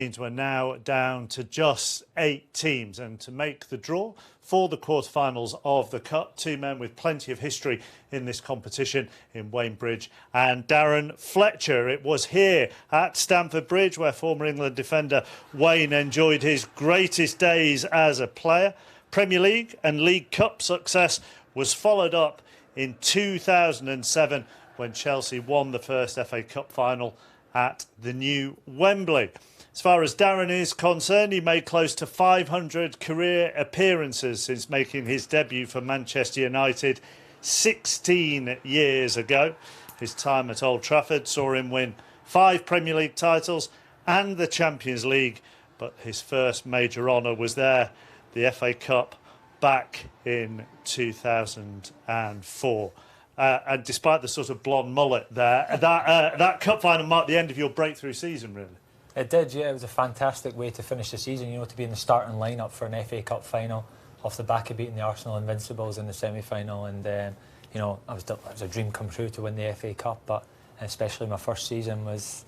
We're now down to just 8 teams, and to make the draw for the quarterfinals of the Cup, 2 men with plenty of history in this competition in Wayne Bridge and Darren Fletcher. It was here at Stamford Bridge where former England defender Wayne enjoyed his greatest days as a player. Premier League and League Cup success was followed up in 2007 when Chelsea won the first FA Cup final at the new Wembley. As far as Darren is concerned, he made close to 500 career appearances since making his debut for Manchester United 16 years ago. His time at Old Trafford saw him win 5 Premier League titles and the Champions League, but his first major honour was there, the FA Cup, back in 2004. And despite the sort of blonde mullet there, that cup final marked the end of your breakthrough season, really. It did, yeah. It was a fantastic way to finish the season, to be in the starting lineup for an FA Cup final off the back of beating the Arsenal Invincibles in the semi-final. And, it was a dream come true to win the FA Cup, but especially my first season was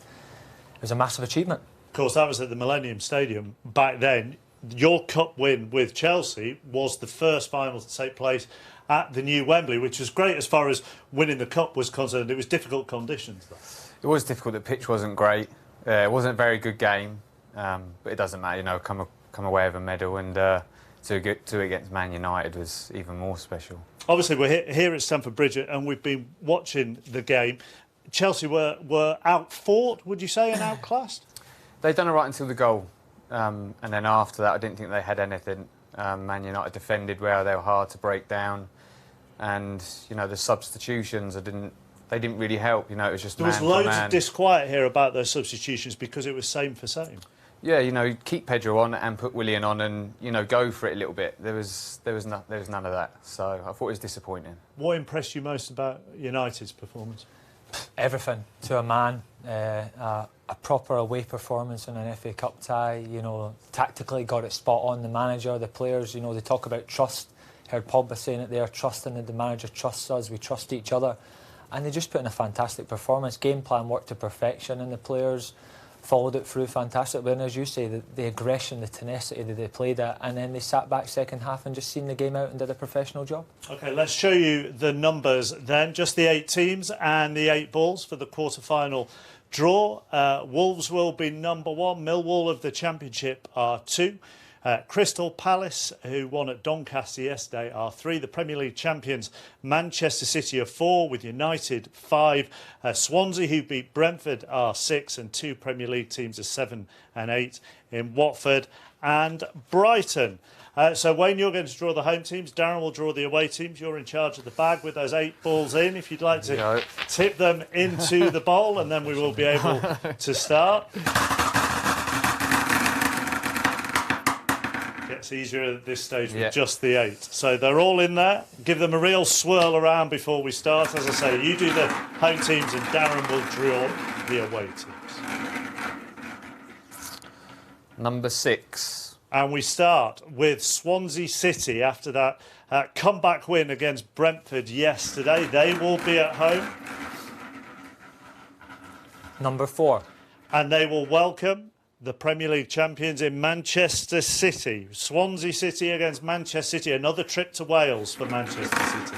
a massive achievement. Of course, that was at the Millennium Stadium back then. Your cup win with Chelsea was the first final to take place at the new Wembley, which was great as far as winning the cup was concerned. It was difficult conditions, though. It was difficult. The pitch wasn't great. It wasn't a very good game, but it doesn't matter. Come away with a medal, and to get to against Man United was even more special. Obviously, we're here at Stamford Bridge, and we've been watching the game. Chelsea were outfought, would you say, and outclassed? They'd done it right until the goal, and then after that, I didn't think they had anything. Man United defended well; they were hard to break down, and the substitutions, they didn't really help. It was just there was loads of disquiet here about those substitutions because it was same for same. Yeah, keep Pedro on and put Willian on, and go for it a little bit. There was none of that. So I thought it was disappointing. What impressed you most about United's performance? Everything to a man. A proper away performance in an FA Cup tie. Tactically got it spot on. The manager, the players. They talk about trust. Heard Pogba saying it there. Trusting that the manager trusts us. We trust each other. And they just put in a fantastic performance. Game plan worked to perfection, and the players followed it through fantastically. And as you say, the aggression, the tenacity that they played at, and then they sat back second half and just seen the game out and did a professional job. OK, let's show you the numbers then. Just the 8 teams and the 8 balls for the quarter-final draw. Wolves will be number 1. Millwall of the Championship are 2. Crystal Palace, who won at Doncaster yesterday, are 3. The Premier League champions, Manchester City, are 4, with United 5. Swansea, who beat Brentford, are 6, and 2 Premier League teams are 7 and 8 in Watford and Brighton. So, Wayne, you're going to draw the home teams. Darren will draw the away teams. You're in charge of the bag with those 8 balls in. If you'd like to tip them into the bowl, and then we will be able to start. It's easier at this stage with just the 8. So they're all in there. Give them a real swirl around before we start. As I say, you do the home teams and Darren will draw the away teams. Number 6. And we start with Swansea City after that comeback win against Brentford yesterday. They will be at home. Number 4. And they will welcome the Premier League champions in Manchester City. Swansea City against Manchester City. Another trip to Wales for Manchester City.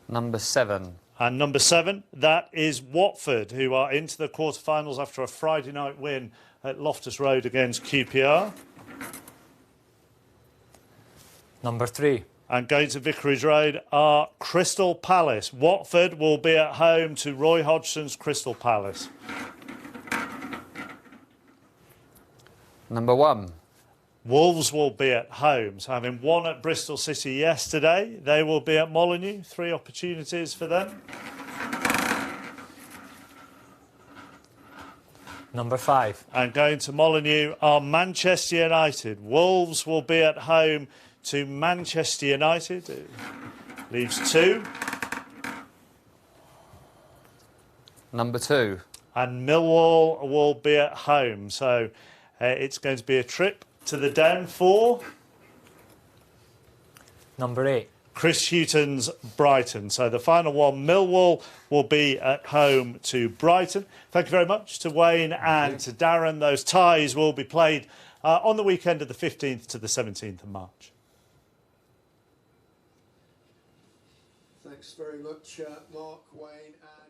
Number 7. And number 7, that is Watford, who are into the quarterfinals after a Friday night win at Loftus Road against QPR. Number 3. And going to Vicarage Road are Crystal Palace. Watford will be at home to Roy Hodgson's Crystal Palace. Number 1. Wolves will be at home. So having won at Bristol City yesterday, they will be at Molineux. 3 opportunities for them. Number 5. And going to Molineux are Manchester United. Wolves will be at home to Manchester United. It leaves 2. Number 2. And Millwall will be at home. So it's going to be a trip to the Den for Number 8. Chris Hughton's Brighton. So the final one, Millwall will be at home to Brighton. Thank you very much to Wayne and to Darren. Those ties will be played on the weekend of the 15th to the 17th of March. Thanks very much, Mark, Wayne and...